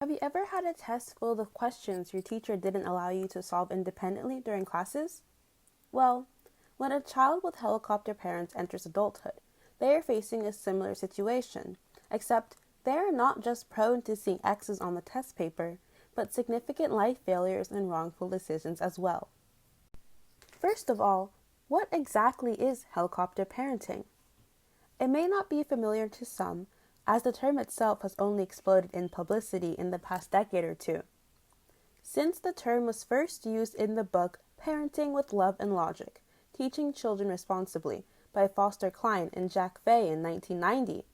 Have you ever had a test full of questions your teacher didn't allow you to solve independently during classes? Well, when a child with helicopter parents enters adulthood, they are facing a similar situation, except they are not just prone to seeing X's on the test paper, but significant life failures and wrongful decisions as well. First of all, what exactly is helicopter parenting? It may not be familiar to some, as the term itself has only exploded in publicity in the past decade or two. Since the term was first used in the book Parenting with Love and Logic, Teaching Children Responsibly by Foster Cline and Jack Fay in 1990,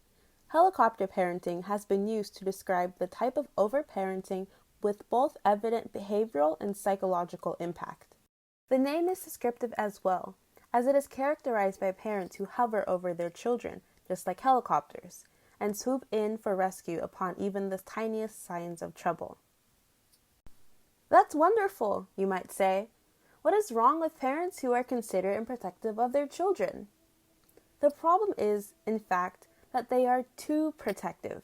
helicopter parenting has been used to describe the type of overparenting with both evident behavioral and psychological impact. The name is descriptive as well, as it is characterized by parents who hover over their children, just like helicopters, and swoop in for rescue upon even the tiniest signs of trouble. That's wonderful, you might say. What is wrong with parents who are considerate and protective of their children? The problem is, in fact, that they are too protective.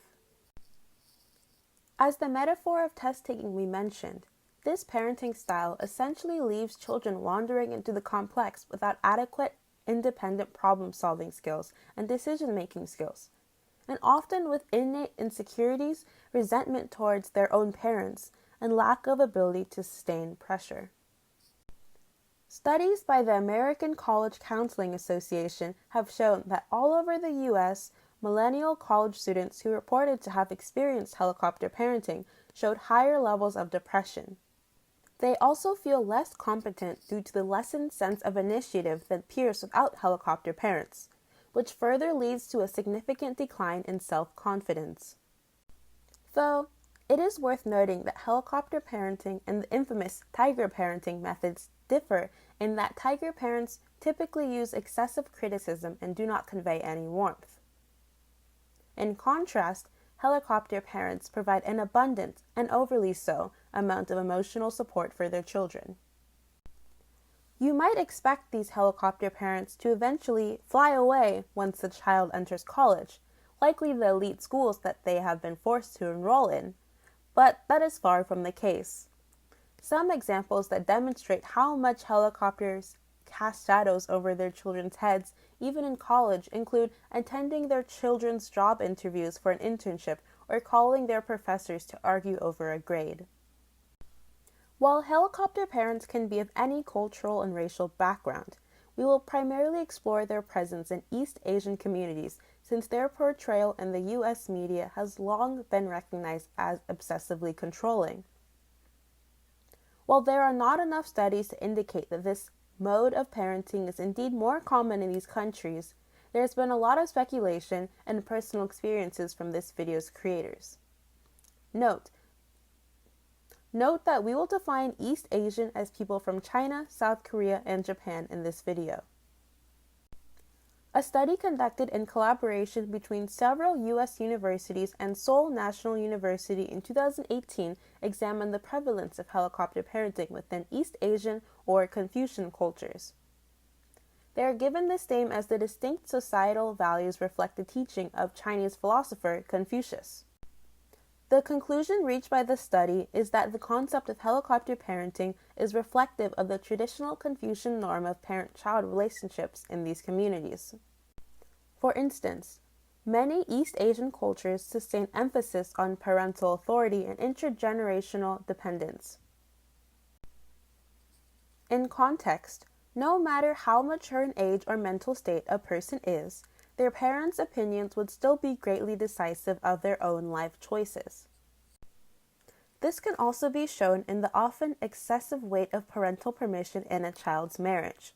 As the metaphor of test-taking we mentioned, this parenting style essentially leaves children wandering into the complex without adequate, independent problem-solving skills and decision-making skills, and often with innate insecurities, resentment towards their own parents, and lack of ability to sustain pressure. Studies by the American College Counseling Association have shown that all over the U.S., millennial college students who reported to have experienced helicopter parenting showed higher levels of depression. They also feel less competent due to the lessened sense of initiative than peers without helicopter parents, which further leads to a significant decline in self-confidence. Though, it is worth noting that helicopter parenting and the infamous tiger parenting methods differ in that tiger parents typically use excessive criticism and do not convey any warmth. In contrast, helicopter parents provide an abundant, and overly so, amount of emotional support for their children. You might expect these helicopter parents to eventually fly away once the child enters college, likely the elite schools that they have been forced to enroll in, but that is far from the case. Some examples that demonstrate how much helicopters cast shadows over their children's heads, even in college, include attending their children's job interviews for an internship or calling their professors to argue over a grade. While helicopter parents can be of any cultural and racial background, we will primarily explore their presence in East Asian communities since their portrayal in the U.S. media has long been recognized as obsessively controlling. While there are not enough studies to indicate that this mode of parenting is indeed more common in these countries, there has been a lot of speculation and personal experiences from this video's creators. Note that we will define East Asian as people from China, South Korea, and Japan in this video. A study conducted in collaboration between several U.S. universities and Seoul National University in 2018 examined the prevalence of helicopter parenting within East Asian or Confucian cultures. They are given this name as the distinct societal values reflect the teaching of Chinese philosopher Confucius. The conclusion reached by the study is that the concept of helicopter parenting is reflective of the traditional Confucian norm of parent-child relationships in these communities. For instance, many East Asian cultures sustain emphasis on parental authority and intergenerational dependence. In context, no matter how mature in age or mental state a person is, their parents' opinions would still be greatly decisive of their own life choices. This can also be shown in the often excessive weight of parental permission in a child's marriage.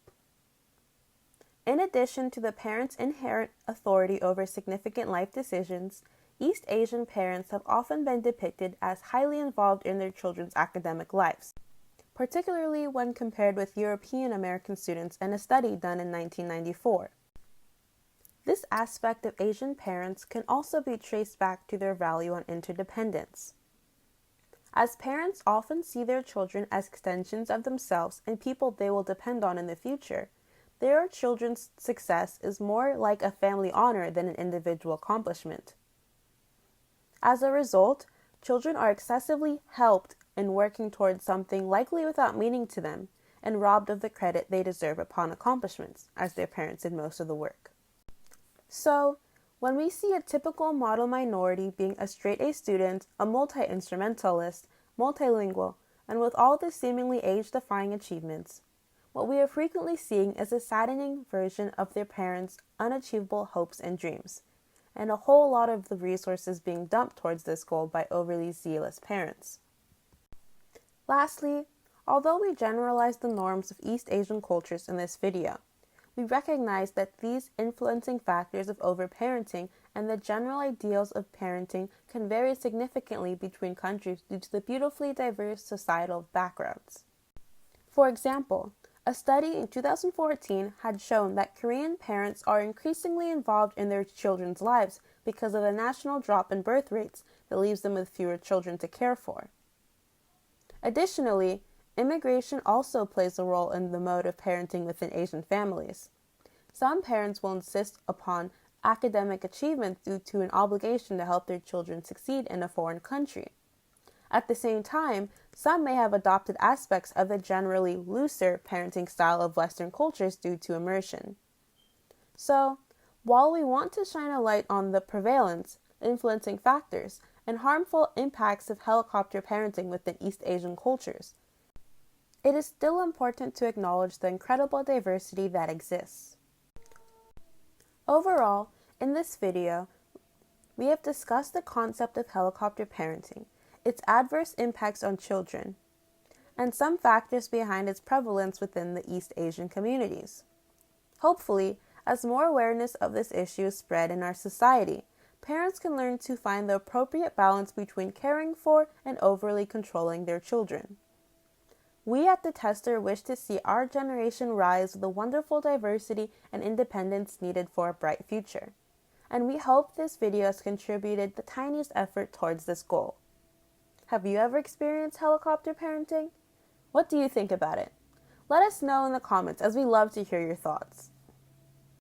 In addition to the parents' inherent authority over significant life decisions, East Asian parents have often been depicted as highly involved in their children's academic lives, particularly when compared with European American students in a study done in 1994. This aspect of Asian parents can also be traced back to their value on interdependence. As parents often see their children as extensions of themselves and people they will depend on in the future, their children's success is more like a family honor than an individual accomplishment. As a result, children are excessively helped in working towards something likely without meaning to them, and robbed of the credit they deserve upon accomplishments, as their parents did most of the work. So, when we see a typical model minority being a straight-A student, a multi-instrumentalist, multilingual, and with all the seemingly age-defying achievements, what we are frequently seeing is a saddening version of their parents' unachievable hopes and dreams, and a whole lot of the resources being dumped towards this goal by overly zealous parents. Lastly, although we generalize the norms of East Asian cultures in this video, we recognize that these influencing factors of overparenting and the general ideals of parenting can vary significantly between countries due to the beautifully diverse societal backgrounds. For example, a study in 2014 had shown that Korean parents are increasingly involved in their children's lives because of a national drop in birth rates that leaves them with fewer children to care for. Additionally, immigration also plays a role in the mode of parenting within Asian families. Some parents will insist upon academic achievement due to an obligation to help their children succeed in a foreign country. At the same time, some may have adopted aspects of the generally looser parenting style of Western cultures due to immersion. So, while we want to shine a light on the prevalence, influencing factors, and harmful impacts of helicopter parenting within East Asian cultures, it is still important to acknowledge the incredible diversity that exists. Overall, in this video, we have discussed the concept of helicopter parenting, its adverse impacts on children, and some factors behind its prevalence within the East Asian communities. Hopefully, as more awareness of this issue is spread in our society, parents can learn to find the appropriate balance between caring for and overly controlling their children. We at Detester wish to see our generation rise with the wonderful diversity and independence needed for a bright future, and we hope this video has contributed the tiniest effort towards this goal. Have you ever experienced helicopter parenting? What do you think about it? Let us know in the comments, as we love to hear your thoughts.